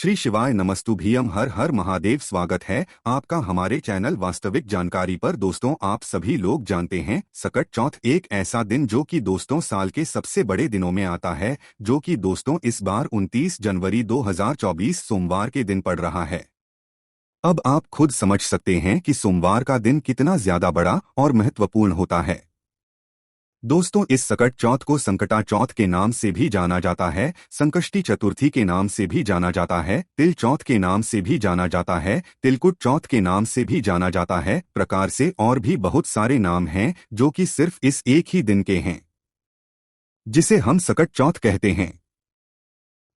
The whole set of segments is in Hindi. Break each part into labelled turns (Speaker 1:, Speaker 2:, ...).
Speaker 1: श्री शिवाय नमस्तुभ्यम हर हर महादेव। स्वागत है आपका हमारे चैनल वास्तविक जानकारी पर। दोस्तों, आप सभी लोग जानते हैं सकट चौथ एक ऐसा दिन जो कि दोस्तों साल के सबसे बड़े दिनों में आता है, जो कि दोस्तों इस बार 29 जनवरी 2024 सोमवार के दिन पड़ रहा है। अब आप खुद समझ सकते हैं कि सोमवार का दिन कितना ज्यादा बड़ा और महत्वपूर्ण होता है। दोस्तों, इस सकट चौथ को संकटा चौथ के नाम से भी जाना जाता है, संकष्टी चतुर्थी के नाम से भी जाना जाता है, तिल चौथ के नाम से भी जाना जाता है, तिलकुट चौथ के नाम से भी जाना जाता है। प्रकार से और भी बहुत सारे नाम हैं जो कि सिर्फ इस एक ही दिन के हैं, जिसे हम सकट चौथ कहते हैं।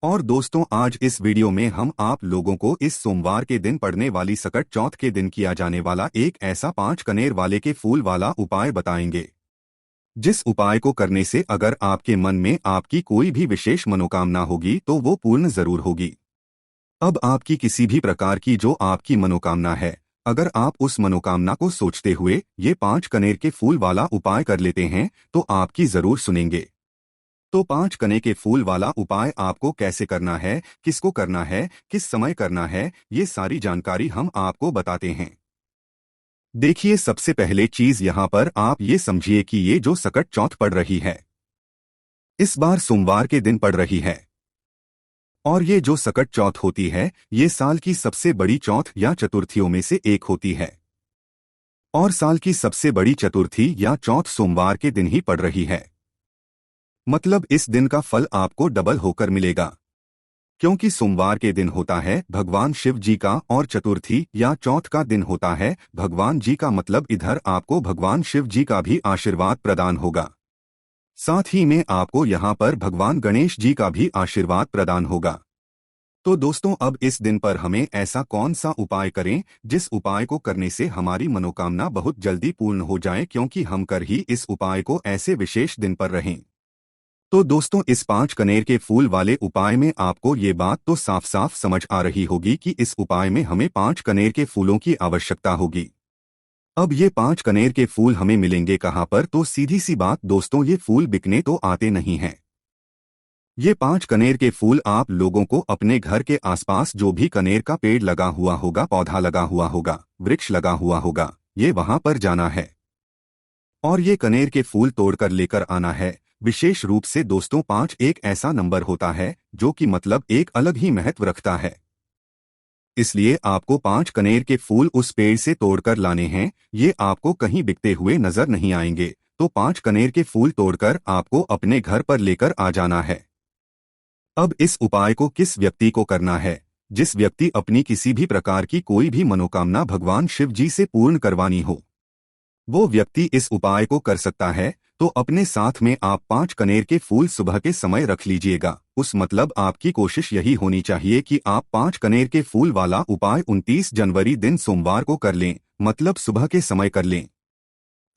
Speaker 1: और दोस्तों, आज इस वीडियो में हम आप लोगों को इस सोमवार के दिन पड़ने वाली सकट चौथ के दिन किया जाने वाला एक ऐसा 5 कनेर वाले के फूल वाला उपाय बताएंगे, जिस उपाय को करने से अगर आपके मन में आपकी कोई भी विशेष मनोकामना होगी तो वो पूर्ण जरूर होगी। अब आपकी किसी भी प्रकार की जो आपकी मनोकामना है, अगर आप उस मनोकामना को सोचते हुए ये 5 कनेर के फूल वाला उपाय कर लेते हैं तो आपकी जरूर सुनेंगे। तो 5 कने के फूल वाला उपाय आपको कैसे करना है, किसको करना है, किस समय करना है, ये सारी जानकारी हम आपको बताते हैं। देखिए, सबसे पहले चीज यहाँ पर आप ये समझिए कि ये जो सकट चौथ पड़ रही है, इस बार सोमवार के दिन पड़ रही है। और ये जो सकट चौथ होती है, ये साल की सबसे बड़ी चौथ या चतुर्थियों में से एक होती है। और साल की सबसे बड़ी चतुर्थी या चौथ सोमवार के दिन ही पड़ रही है। मतलब इस दिन का फल आपको डबल होकर मिलेगा, क्योंकि सोमवार के दिन होता है भगवान शिव जी का और चतुर्थी या चौथ का दिन होता है भगवान जी का। मतलब इधर आपको भगवान शिव जी का भी आशीर्वाद प्रदान होगा, साथ ही में आपको यहाँ पर भगवान गणेश जी का भी आशीर्वाद प्रदान होगा। तो दोस्तों, अब इस दिन पर हमें ऐसा कौन सा उपाय करें जिस उपाय को करने से हमारी मनोकामना बहुत जल्दी पूर्ण हो जाए, क्योंकि हम कर ही इस उपाय को ऐसे विशेष दिन पर रहें। तो दोस्तों, इस 5 कनेर के फूल वाले उपाय में आपको ये बात तो साफ साफ समझ आ रही होगी कि इस उपाय में हमें 5 कनेर के फूलों की आवश्यकता होगी। अब ये 5 कनेर के फूल हमें मिलेंगे कहाँ पर? तो सीधी सी बात दोस्तों, ये फूल बिकने तो आते नहीं हैं। ये 5 कनेर के फूल आप लोगों को अपने घर के आसपास जो भी कनेर का पेड़ लगा हुआ होगा, पौधा लगा हुआ होगा, वृक्ष लगा हुआ होगा, ये वहां पर जाना है और ये कनेर के फूल तोड़कर लेकर आना है। विशेष रूप से दोस्तों, 5 एक ऐसा नंबर होता है जो कि मतलब एक अलग ही महत्व रखता है, इसलिए आपको 5 कनेर के फूल उस पेड़ से तोड़कर लाने हैं। ये आपको कहीं बिकते हुए नजर नहीं आएंगे, तो 5 कनेर के फूल तोड़कर आपको अपने घर पर लेकर आ जाना है। अब इस उपाय को किस व्यक्ति को करना है? जिस व्यक्ति अपनी किसी भी प्रकार की कोई भी मनोकामना भगवान शिव जी से पूर्ण करवानी हो, वो व्यक्ति इस उपाय को कर सकता है। तो अपने साथ में आप 5 कनेर के फूल सुबह के समय रख लीजिएगा। उस मतलब आपकी कोशिश यही होनी चाहिए कि आप 5 कनेर के फूल वाला उपाय 29 जनवरी दिन सोमवार को कर लें, मतलब सुबह के समय कर लें।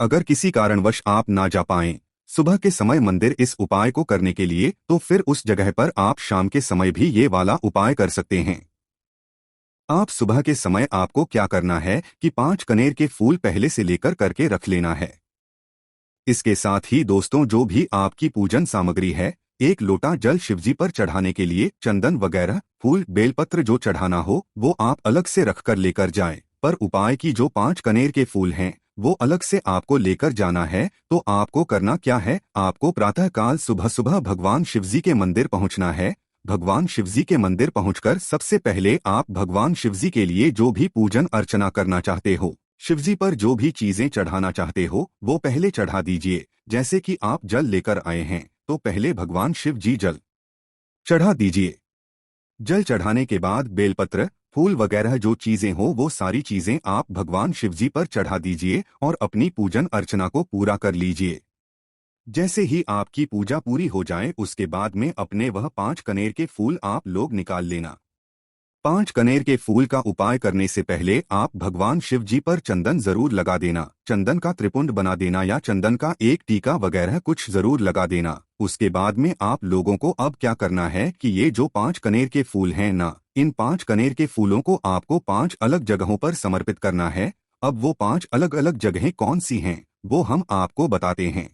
Speaker 1: अगर किसी कारणवश आप ना जा पाएं सुबह के समय मंदिर इस उपाय को करने के लिए, तो फिर उस जगह पर आप शाम के समय भी ये वाला उपाय कर सकते हैं। आप सुबह के समय आपको क्या करना है कि 5 कनेर के फूल पहले से लेकर करके रख लेना है। इसके साथ ही दोस्तों, जो भी आपकी पूजन सामग्री है, 1 लोटा जल शिवजी पर चढ़ाने के लिए चंदन वगैरह, फूल, बेलपत्र जो चढ़ाना हो वो आप अलग से रखकर लेकर जाएं। पर उपाय की जो 5 कनेर के फूल हैं वो अलग से आपको लेकर जाना है। तो आपको करना क्या है, आपको प्रातःकाल सुबह सुबह भगवान शिवजी के मंदिर पहुंचना है। भगवान शिवजी के मंदिर पहुंचकर सबसे पहले आप भगवान शिवजी के लिए जो भी पूजन अर्चना करना चाहते हो, शिवजी पर जो भी चीजें चढ़ाना चाहते हो, वो पहले चढ़ा दीजिए। जैसे कि आप जल लेकर आए हैं तो पहले भगवान शिव जी जल चढ़ा दीजिए। जल चढ़ाने के बाद बेलपत्र, फूल वगैरह जो चीजें हो वो सारी चीजें आप भगवान शिवजी पर चढ़ा दीजिए और अपनी पूजन अर्चना को पूरा कर लीजिए। जैसे ही आपकी पूजा पूरी हो जाए उसके बाद में अपने वह 5 कनेर के फूल आप लोग निकाल लेना। 5 कनेर के फूल का उपाय करने से पहले आप भगवान शिव जी पर चंदन जरूर लगा देना। चंदन का त्रिपुंड बना देना या चंदन का एक टीका वगैरह कुछ जरूर लगा देना। उसके बाद में आप लोगों को अब क्या करना है कि ये जो 5 कनेर के फूल हैं ना, इन 5 कनेर के फूलों को आपको 5 अलग जगहों पर समर्पित करना है। अब वो 5 अलग अलग जगहें कौन सी हैं वो हम आपको बताते हैं।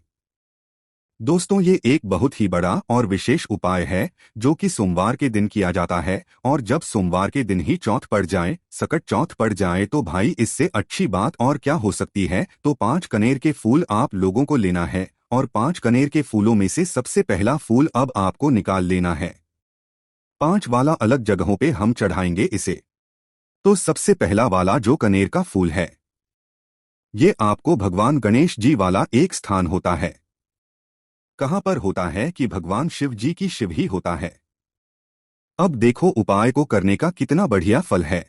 Speaker 1: दोस्तों ये एक बहुत ही बड़ा और विशेष उपाय है जो कि सोमवार के दिन किया जाता है। और जब सोमवार के दिन ही चौथ पड़ जाए, सकट चौथ पड़ जाए, तो भाई इससे अच्छी बात और क्या हो सकती है। तो 5 कनेर के फूल आप लोगों को लेना है और 5 कनेर के फूलों में से सबसे पहला फूल अब आपको निकाल लेना है। 5 वाला अलग जगहों पे हम चढ़ाएंगे इसे। तो सबसे पहला वाला जो कनेर का फूल है, ये आपको भगवान गणेश जी वाला एक स्थान होता है। कहाँ पर होता है कि भगवान शिव जी की शिव ही होता है। अब देखो उपाय को करने का कितना बढ़िया फल है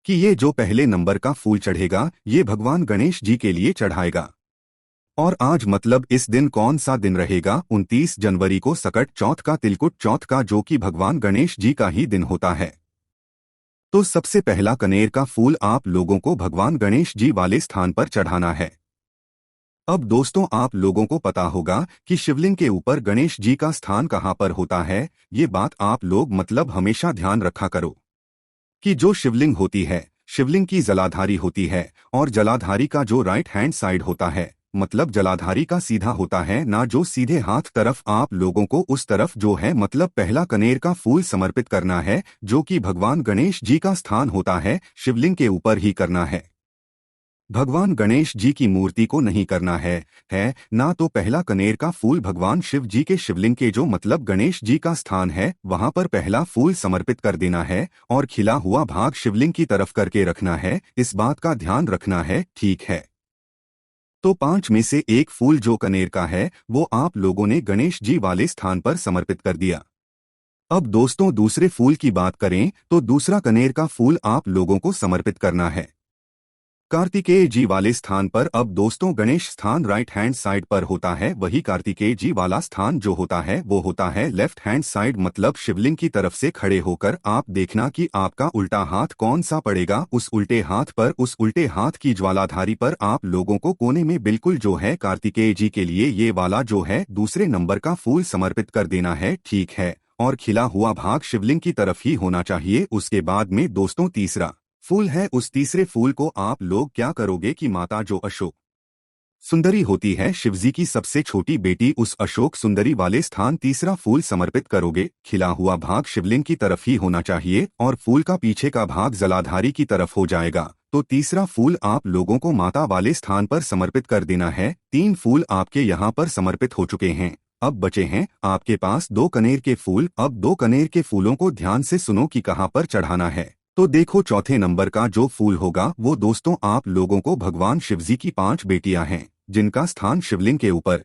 Speaker 1: कि ये जो पहले नंबर का फूल चढ़ेगा ये भगवान गणेश जी के लिए चढ़ाएगा। और आज मतलब इस दिन कौन सा दिन रहेगा, 29 जनवरी को सकट चौथ का, तिलकुट चौथ का, जो कि भगवान गणेश जी का ही दिन होता है। तो सबसे पहला कनेर का फूल आप लोगों को भगवान गणेश जी वाले स्थान पर चढ़ाना है। अब दोस्तों आप लोगों को पता होगा कि शिवलिंग के ऊपर गणेश जी का स्थान कहाँ पर होता है। ये बात आप लोग मतलब हमेशा ध्यान रखा करो कि जो शिवलिंग होती है, शिवलिंग की जलाधारी होती है, और जलाधारी का जो राइट हैंड साइड होता है, मतलब जलाधारी का सीधा होता है ना, जो सीधे हाथ तरफ, आप लोगों को उस तरफ जो है मतलब पहला कनेर का फूल समर्पित करना है, जो कि भगवान गणेश जी का स्थान होता है, शिवलिंग के ऊपर ही करना है। भगवान गणेश जी की मूर्ति को नहीं करना है ना। तो पहला कनेर का फूल भगवान शिव जी के शिवलिंग के जो मतलब गणेश जी का स्थान है वहां पर पहला फूल समर्पित कर देना है और खिला हुआ भाग शिवलिंग की तरफ करके रखना है। इस बात का ध्यान रखना है, ठीक है। तो 5 में से एक फूल जो कनेर का है वो आप लोगों ने गणेश जी वाले स्थान पर समर्पित कर दिया। अब दोस्तों दूसरे फूल की बात करें तो दूसरा कनेर का फूल आप लोगों को समर्पित करना है कार्तिकेय जी वाले स्थान पर। अब दोस्तों गणेश स्थान राइट हैंड साइड पर होता है, वही कार्तिकेय जी वाला स्थान जो होता है वो होता है लेफ्ट हैंड साइड, मतलब शिवलिंग की तरफ से खड़े होकर आप देखना कि आपका उल्टा हाथ कौन सा पड़ेगा। उस उल्टे हाथ पर, उस उल्टे हाथ की ज्वालाधारी पर आप लोगों को कोने में बिल्कुल जो है कार्तिकेय जी के लिए ये वाला जो है दूसरे नंबर का फूल समर्पित कर देना है, ठीक है। और खिला हुआ भाग शिवलिंग की तरफ ही होना चाहिए। उसके बाद में दोस्तों तीसरा फूल है, उस तीसरे फूल को आप लोग क्या करोगे कि माता जो अशोक सुंदरी होती है, शिवजी की सबसे छोटी बेटी, उस अशोक सुंदरी वाले स्थान तीसरा फूल समर्पित करोगे। खिला हुआ भाग शिवलिंग की तरफ ही होना चाहिए और फूल का पीछे का भाग जलाधारी की तरफ हो जाएगा। तो तीसरा फूल आप लोगों को माता वाले स्थान पर समर्पित कर देना है। 3 फूल आपके यहाँ पर समर्पित हो चुके हैं। अब बचे हैं आपके पास 2 कनेर के फूल। अब 2 कनेर के फूलों को ध्यान से सुनो कि कहाँ पर चढ़ाना है। तो देखो चौथे नंबर का जो फूल होगा वो दोस्तों आप लोगों को भगवान शिवजी की 5 बेटियां हैं जिनका स्थान शिवलिंग के ऊपर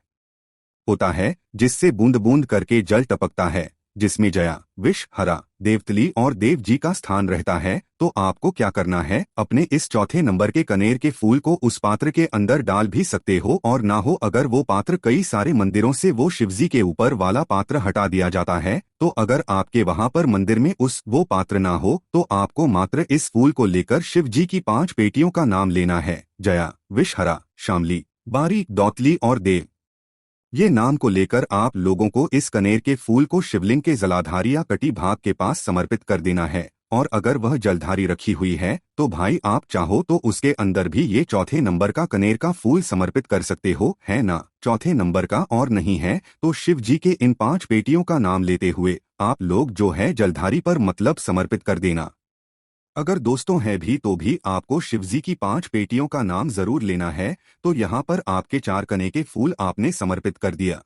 Speaker 1: होता है, जिससे बूंद बूंद करके जल टपकता है, जिसमें जया, विष, हरा, देवतली और देव जी का स्थान रहता है। तो आपको क्या करना है, अपने इस चौथे नंबर के कनेर के फूल को उस पात्र के अंदर डाल भी सकते हो और ना हो अगर वो पात्र कई सारे मंदिरों से वो शिवजी के ऊपर वाला पात्र हटा दिया जाता है। तो अगर आपके वहां पर मंदिर में वो पात्र ना हो तो आपको मात्र इस फूल को लेकर शिव जी की 5 बेटियों का नाम लेना है, जया, विष, हरा, शामली, बारी, दौतली और देव। ये नाम को लेकर आप लोगों को इस कनेर के फूल को शिवलिंग के जलाधारी या कटी भाग के पास समर्पित कर देना है। और अगर वह जलधारी रखी हुई है तो भाई आप चाहो तो उसके अंदर भी ये चौथे नंबर का कनेर का फूल समर्पित कर सकते हो, है ना। चौथे नंबर का और नहीं है तो शिव जी के इन 5 बेटियों का नाम लेते हुए आप लोग जो है जलधारी पर मतलब समर्पित कर देना। अगर दोस्तों है भी तो भी आपको शिवजी की 5 बेटियों का नाम जरूर लेना है। तो यहाँ पर आपके 4 कने के फूल आपने समर्पित कर दिया।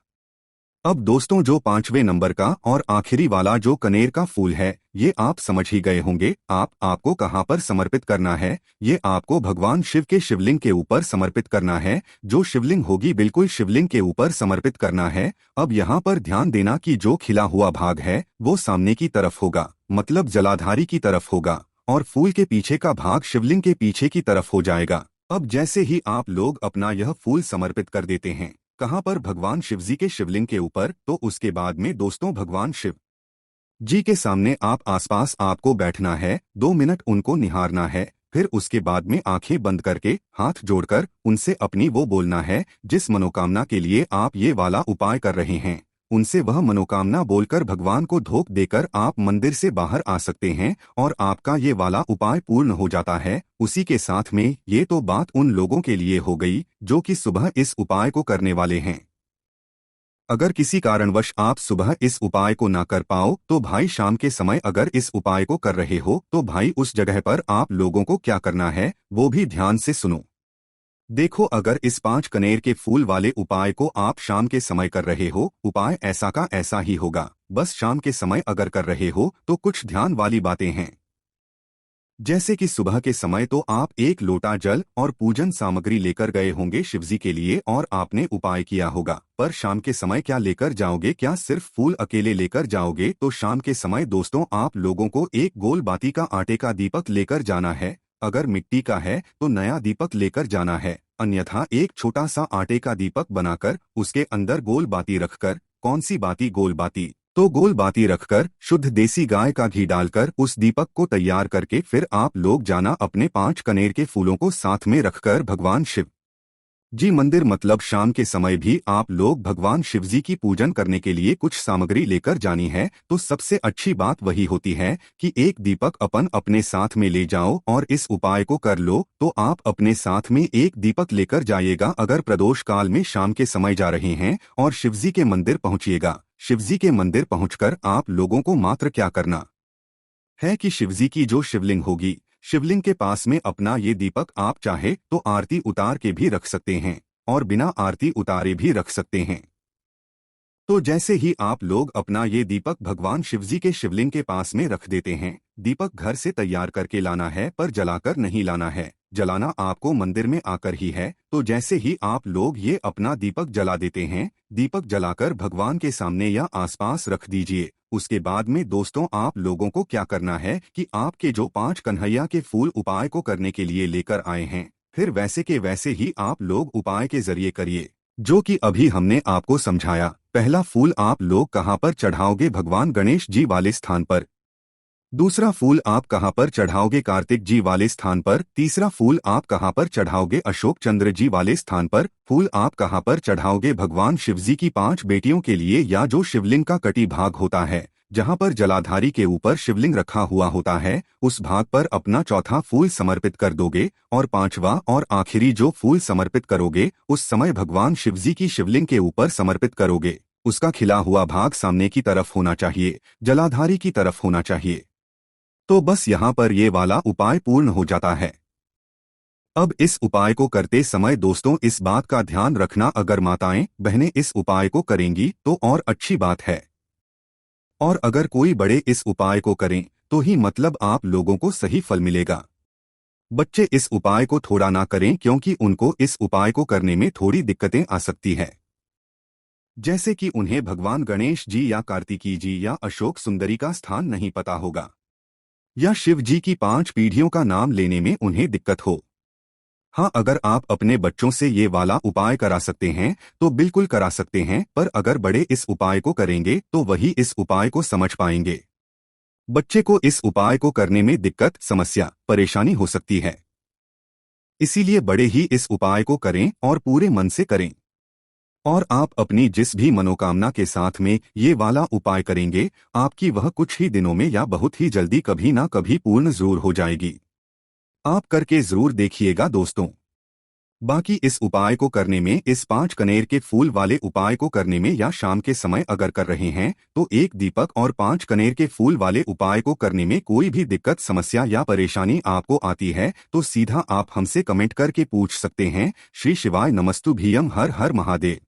Speaker 1: अब दोस्तों जो 5वें नंबर का और आखिरी वाला जो कनेर का फूल है ये आप समझ ही गए होंगे। आपको कहाँ पर समर्पित करना है, ये आपको भगवान शिव के शिवलिंग के ऊपर समर्पित करना है। जो शिवलिंग होगी बिल्कुल शिवलिंग के ऊपर समर्पित करना है। अब यहाँ पर ध्यान देना कि जो खिला हुआ भाग है वो सामने की तरफ होगा, मतलब जलाधारी की तरफ होगा, और फूल के पीछे का भाग शिवलिंग के पीछे की तरफ हो जाएगा। अब जैसे ही आप लोग अपना यह फूल समर्पित कर देते हैं, कहाँ पर, भगवान शिवजी के शिवलिंग के ऊपर, तो उसके बाद में दोस्तों भगवान शिव जी के सामने आप आसपास आपको बैठना है, 2 मिनट उनको निहारना है। फिर उसके बाद में आंखें बंद करके हाथ जोड़कर उनसे अपनी वो बोलना है जिस मनोकामना के लिए आप ये वाला उपाय कर रहे हैं। उनसे वह मनोकामना बोलकर भगवान को धोख देकर आप मंदिर से बाहर आ सकते हैं और आपका ये वाला उपाय पूर्ण हो जाता है। उसी के साथ में ये तो बात उन लोगों के लिए हो गई जो कि सुबह इस उपाय को करने वाले हैं। अगर किसी कारणवश आप सुबह इस उपाय को ना कर पाओ तो भाई शाम के समय अगर इस उपाय को कर रहे हो तो भाई उस जगह पर आप लोगों को क्या करना है वो भी ध्यान से सुनो। देखो, अगर इस 5 कनेर के फूल वाले उपाय को आप शाम के समय कर रहे हो, उपाय ऐसा का ऐसा ही होगा। बस शाम के समय अगर कर रहे हो तो कुछ ध्यान वाली बातें हैं। जैसे कि सुबह के समय तो आप एक लोटा जल और पूजन सामग्री लेकर गए होंगे शिवजी के लिए और आपने उपाय किया होगा। पर शाम के समय क्या लेकर जाओगे? क्या सिर्फ फूल अकेले लेकर जाओगे? तो शाम के समय दोस्तों आप लोगों को एक गोल बाती का आटे का दीपक लेकर जाना है। अगर मिट्टी का है तो नया दीपक लेकर जाना है, अन्यथा एक छोटा सा आटे का दीपक बनाकर उसके अंदर गोल बाती रखकर, कौन सी बाती? गोल बाती। तो गोल बाती रखकर शुद्ध देसी गाय का घी डालकर उस दीपक को तैयार करके फिर आप लोग जाना अपने 5 कनेर के फूलों को साथ में रखकर भगवान शिव जी मंदिर, मतलब शाम के समय भी आप लोग भगवान शिव जी की पूजन करने के लिए कुछ सामग्री लेकर जानी है। तो सबसे अच्छी बात वही होती है कि एक दीपक अपन अपने साथ में ले जाओ और इस उपाय को कर लो। तो आप अपने साथ में एक दीपक लेकर जाइएगा अगर प्रदोष काल में शाम के समय जा रहे हैं और शिवजी के मंदिर पहुंचिएगा। शिवजी के मंदिर पहुंचकर आप लोगों को मात्र क्या करना है कि शिवजी की जो शिवलिंग होगी, शिवलिंग के पास में अपना ये दीपक आप चाहे तो आरती उतार के भी रख सकते हैं और बिना आरती उतारे भी रख सकते हैं। तो जैसे ही आप लोग अपना ये दीपक भगवान शिवजी के शिवलिंग के पास में रख देते हैं, दीपक घर से तैयार करके लाना है पर जलाकर नहीं लाना है, जलाना आपको मंदिर में आकर ही है। तो जैसे ही आप लोग ये अपना दीपक जला देते हैं, दीपक जलाकर भगवान के सामने या आसपास रख दीजिए। उसके बाद में दोस्तों आप लोगों को क्या करना है कि आपके जो 5 कन्हैया के फूल उपाय को करने के लिए लेकर आए हैं, फिर वैसे के वैसे ही आप लोग उपाय के जरिए करिए जो कि अभी हमने आपको समझाया। पहला फूल आप लोग कहाँ पर चढ़ाओगे? भगवान गणेश जी वाले स्थान पर। दूसरा फूल आप कहाँ पर चढ़ाओगे? कार्तिक जी वाले स्थान पर। तीसरा फूल आप कहाँ पर चढ़ाओगे? अशोक चंद्र जी वाले स्थान पर। फूल आप कहाँ पर चढ़ाओगे? भगवान शिवजी की 5 बेटियों के लिए या जो शिवलिंग का कटी भाग होता है, जहाँ पर जलाधारी के ऊपर शिवलिंग रखा हुआ होता है, उस भाग पर अपना चौथा फूल समर्पित कर दोगे और 5वां और आखिरी जो फूल समर्पित करोगे उस समय भगवान शिवजी की शिवलिंग के ऊपर समर्पित करोगे। उसका खिला हुआ भाग सामने की तरफ होना चाहिए, जलाधारी की तरफ होना चाहिए। तो बस यहाँ पर ये वाला उपाय पूर्ण हो जाता है। अब इस उपाय को करते समय दोस्तों इस बात का ध्यान रखना, अगर माताएं बहनें इस उपाय को करेंगी तो और अच्छी बात है, और अगर कोई बड़े इस उपाय को करें तो ही मतलब आप लोगों को सही फल मिलेगा। बच्चे इस उपाय को थोड़ा ना करें क्योंकि उनको इस उपाय को करने में थोड़ी दिक्कतें आ सकती है, जैसे कि उन्हें भगवान गणेश जी या कार्तिकी जी या अशोक सुंदरी का स्थान नहीं पता होगा, या शिव जी की 5 पीढ़ियों का नाम लेने में उन्हें दिक्कत हो। हाँ, अगर आप अपने बच्चों से ये वाला उपाय करा सकते हैं तो बिल्कुल करा सकते हैं, पर अगर बड़े इस उपाय को करेंगे तो वही इस उपाय को समझ पाएंगे। बच्चे को इस उपाय को करने में दिक्कत, समस्या, परेशानी हो सकती है, इसीलिए बड़े ही इस उपाय को करें और पूरे मन से करें। और आप अपनी जिस भी मनोकामना के साथ में ये वाला उपाय करेंगे, आपकी वह कुछ ही दिनों में या बहुत ही जल्दी कभी ना कभी पूर्ण जरूर हो जाएगी। आप करके जरूर देखिएगा दोस्तों। बाकी इस उपाय को करने में, इस 5 कनेर के फूल वाले उपाय को करने में या शाम के समय अगर कर रहे हैं तो एक दीपक और 5 कनेर के फूल वाले उपाय को करने में कोई भी दिक्कत, समस्या या परेशानी आपको आती है तो सीधा आप हमसे कमेंट करके पूछ सकते हैं। श्री शिवाय नमस्तु भीयम, हर हर महादेव।